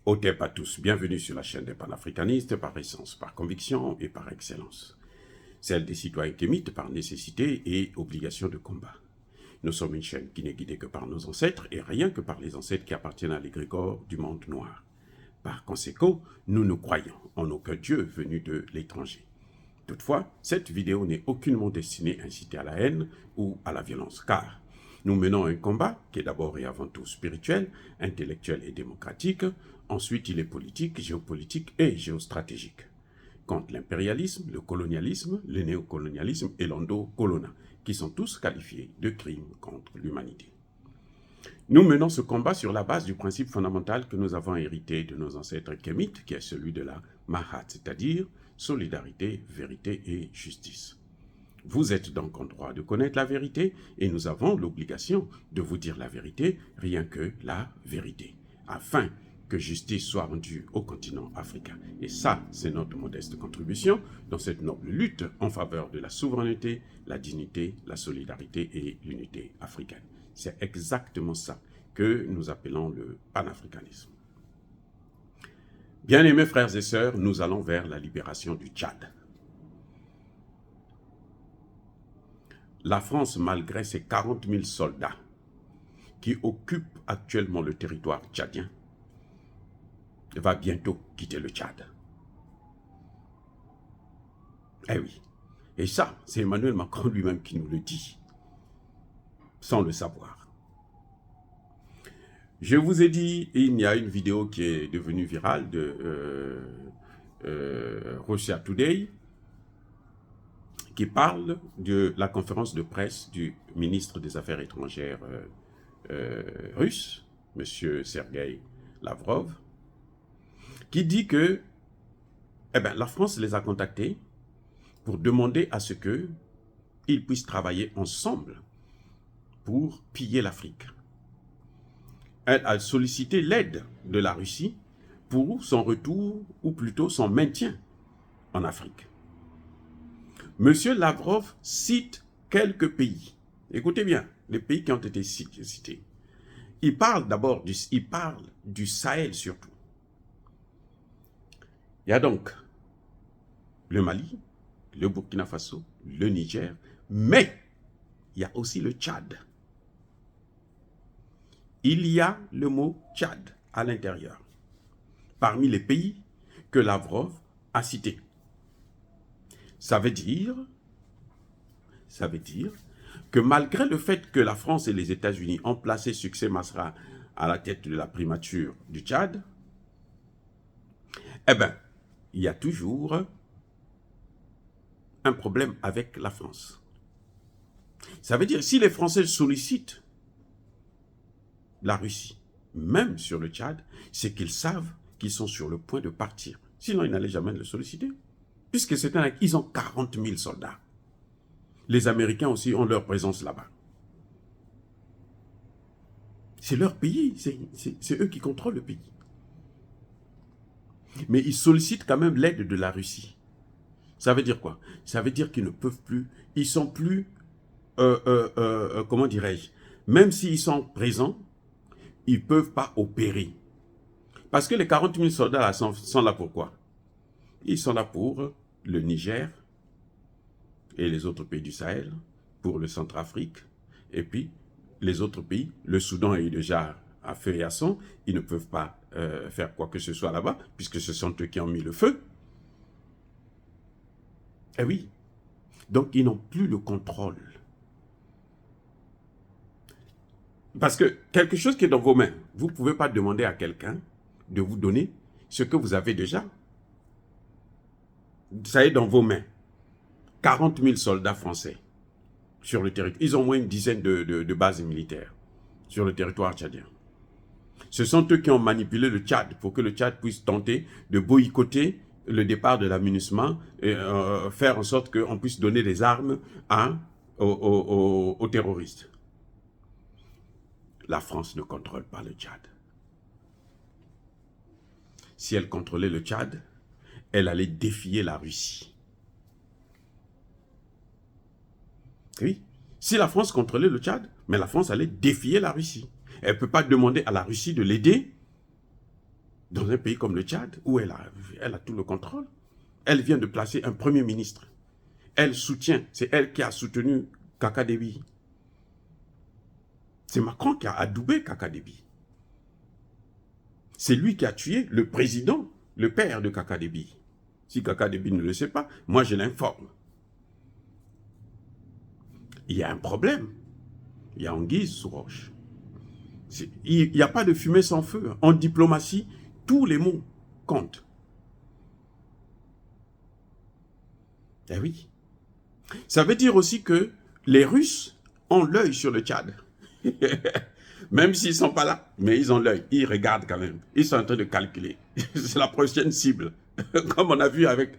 Otep à tous, bienvenue sur la chaîne des panafricanistes par essence, par conviction et par excellence. Celle des citoyens kémites par nécessité et obligation de combat. Nous sommes une chaîne qui n'est guidée que par nos ancêtres et rien que par les ancêtres qui appartiennent à l'égrégore du monde noir. Par conséquent, nous ne croyons en aucun Dieu venu de l'étranger. Toutefois, cette vidéo n'est aucunement destinée à inciter à la haine ou à la violence, car nous menons un combat qui est d'abord et avant tout spirituel, intellectuel et démocratique. Ensuite, il est politique, géopolitique et géostratégique. Contre l'impérialisme, le colonialisme, le néocolonialisme et l'endocolona, qui sont tous qualifiés de crimes contre l'humanité. Nous menons ce combat sur la base du principe fondamental que nous avons hérité de nos ancêtres kémites, qui est celui de la Mahat, c'est-à-dire solidarité, vérité et justice. Vous êtes donc en droit de connaître la vérité et nous avons l'obligation de vous dire la vérité, rien que la vérité, afin que justice soit rendue au continent africain. Et ça, c'est notre modeste contribution dans cette noble lutte en faveur de la souveraineté, la dignité, la solidarité et l'unité africaine. C'est exactement ça que nous appelons le panafricanisme. Bien-aimés frères et sœurs, nous allons vers la libération du Tchad. La France, malgré ses 40 000 soldats qui occupent actuellement le territoire tchadien, va bientôt quitter le Tchad. Eh oui. Et ça, c'est Emmanuel Macron lui-même qui nous le dit, sans le savoir. Je vous ai dit, il y a une vidéo qui est devenue virale de Russia Today, qui parle de la conférence de presse du ministre des Affaires étrangères russe, M. Sergueï Lavrov, qui dit que la France les a contactés pour demander à ce qu'ils puissent travailler ensemble pour piller l'Afrique. Elle a sollicité l'aide de la Russie pour son retour, ou plutôt son maintien en Afrique. Monsieur Lavrov cite quelques pays. Écoutez bien, les pays qui ont été cités. Il parle d'abord du Sahel surtout. Il y a donc le Mali, le Burkina Faso, le Niger, mais il y a aussi le Tchad. Il y a le mot Tchad à l'intérieur, parmi les pays que Lavrov a cités. Ça veut dire que malgré le fait que la France et les États-Unis ont placé Succès Masra à la tête de la primature du Tchad, il y a toujours un problème avec la France. Ça veut dire si les Français sollicitent la Russie, même sur le Tchad, c'est qu'ils savent qu'ils sont sur le point de partir. Sinon, ils n'allaient jamais le solliciter. Puisque ils ont 40 000 soldats. Les Américains aussi ont leur présence là-bas. C'est leur pays, c'est eux qui contrôlent le pays. Mais ils sollicitent quand même l'aide de la Russie. Ça veut dire quoi? Ça veut dire qu'ils ne peuvent plus, ils sont plus, comment dirais-je, même s'ils sont présents, ils ne peuvent pas opérer. Parce que les 40 000 soldats là sont là pour quoi? Ils sont là pour le Niger et les autres pays du Sahel, pour le Centrafrique, et puis les autres pays, le Soudan est déjà à feu et à sang, ils ne peuvent pas faire quoi que ce soit là-bas, puisque ce sont eux qui ont mis le feu. Eh oui, donc ils n'ont plus le contrôle. Parce que quelque chose qui est dans vos mains, vous ne pouvez pas demander à quelqu'un de vous donner ce que vous avez déjà. Ça est dans vos mains. 40 000 soldats français sur le territoire. Ils ont au moins une dizaine de bases militaires sur le territoire tchadien. Ce sont eux qui ont manipulé le Tchad pour que le Tchad puisse tenter de boycotter le départ de l'amunissement et faire en sorte qu'on puisse donner des armes aux terroristes. La France ne contrôle pas le Tchad. Si elle contrôlait le Tchad, elle allait défier la Russie. Oui, si la France contrôlait le Tchad, mais la France allait défier la Russie. Elle ne peut pas demander à la Russie de l'aider dans un pays comme le Tchad, où elle a tout le contrôle. Elle vient de placer un premier ministre. Elle soutient, c'est elle qui a soutenu Kaka Déby. C'est Macron qui a adoubé Kaka Déby. C'est lui qui a tué le président, le père de Kaka Déby. Si Kaka Déby ne le sait pas, moi je l'informe. Il y a un problème. Il y a anguille sous roche. Il n'y a pas de fumée sans feu. En diplomatie, tous les mots comptent. Eh oui. Ça veut dire aussi que les Russes ont l'œil sur le Tchad. Même s'ils ne sont pas là, mais ils ont l'œil. Ils regardent quand même. Ils sont en train de calculer. C'est la prochaine cible. Comme on a vu avec...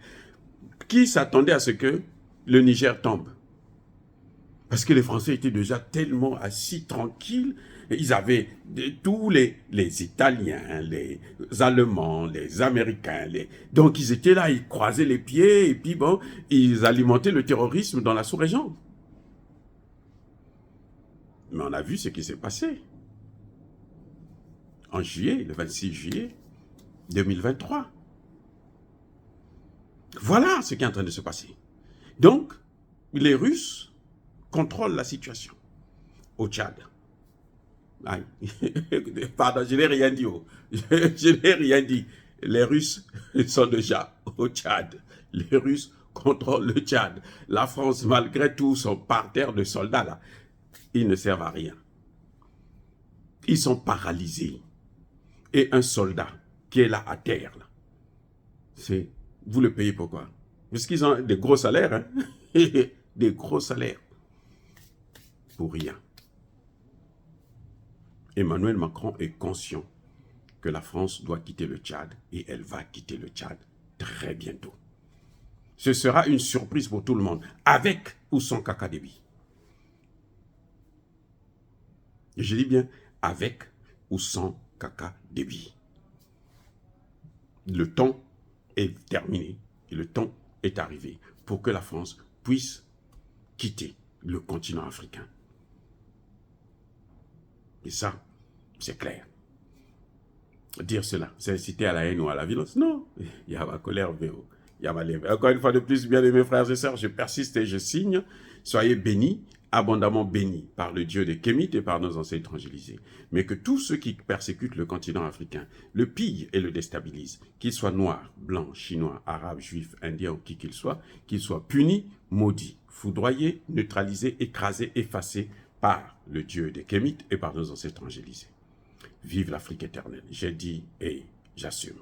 Qui s'attendait à ce que le Niger tombe? Parce que les Français étaient déjà tellement assis, tranquilles. Ils avaient tous les Italiens, les Allemands, les Américains. Donc ils étaient là, ils croisaient les pieds et puis bon, ils alimentaient le terrorisme dans la sous-région. Mais on a vu ce qui s'est passé. En juillet, le 26 juillet 2023. Voilà ce qui est en train de se passer. Donc, les Russes contrôlent la situation au Tchad. Aïe. Pardon, je n'ai rien dit. Je n'ai rien dit. Les Russes sont déjà au Tchad. Les Russes contrôlent le Tchad. La France, malgré tout son parterre de soldats, là, ils ne servent à rien. Ils sont paralysés. Et un soldat qui est là à terre, c'est... Vous le payez pourquoi? Parce qu'ils ont des gros salaires. Hein? Des gros salaires. Pour rien. Emmanuel Macron est conscient que la France doit quitter le Tchad et elle va quitter le Tchad très bientôt. Ce sera une surprise pour tout le monde, avec ou sans Kaka Déby. Je dis bien avec ou sans Kaka Déby. Le temps est terminé et le temps est arrivé pour que la France puisse quitter le continent africain. Et ça, c'est clair. Dire cela, c'est inciter à la haine ou à la violence. Non, il y a ma colère, il y a ma lèvre. Encore une fois de plus, bien aimés frères et sœurs, je persiste et je signe. Soyez bénis, abondamment bénis par le Dieu des Kémites et par nos ancêtres évangélisés. Mais que tous ceux qui persécutent le continent africain, le pillent et le déstabilisent, qu'ils soient noirs, blancs, chinois, arabes, juifs, indiens ou qui qu'ils soient punis, maudits, foudroyés, neutralisés, écrasés, effacés par le Dieu des Kémites et par nos ancêtres évangélisés. Vive l'Afrique éternelle. J'ai dit et j'assume.